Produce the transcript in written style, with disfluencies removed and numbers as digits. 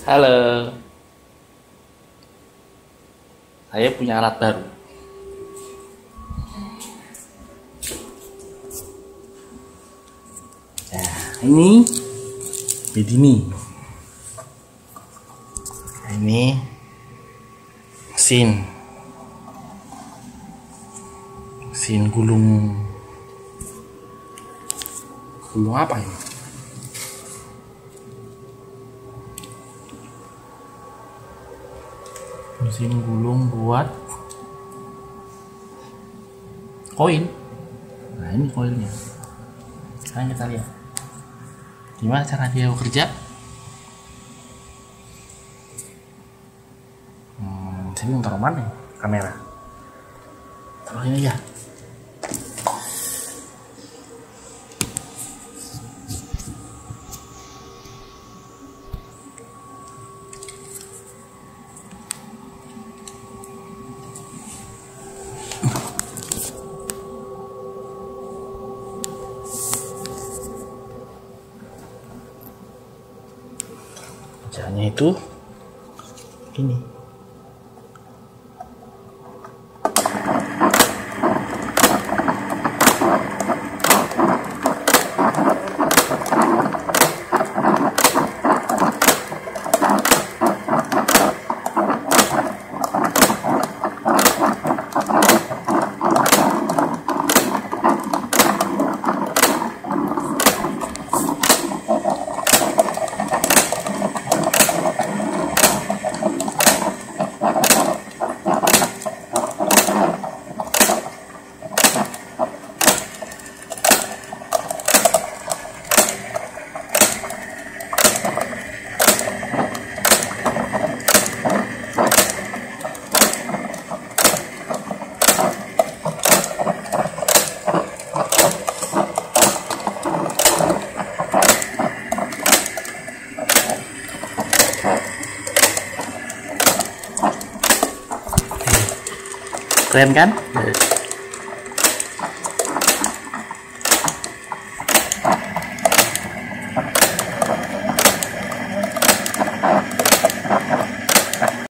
Halo, saya punya alat baru. Nah, ini begini. Ini mesin gulung apa ini? Mesin gulung buat koin. Nah, ini koilnya. Sekarang kita lihat gimana cara dia bekerja. Sini taruh mana ya? Kamera taruh ini ya. Caranya itu gini. Keren kan?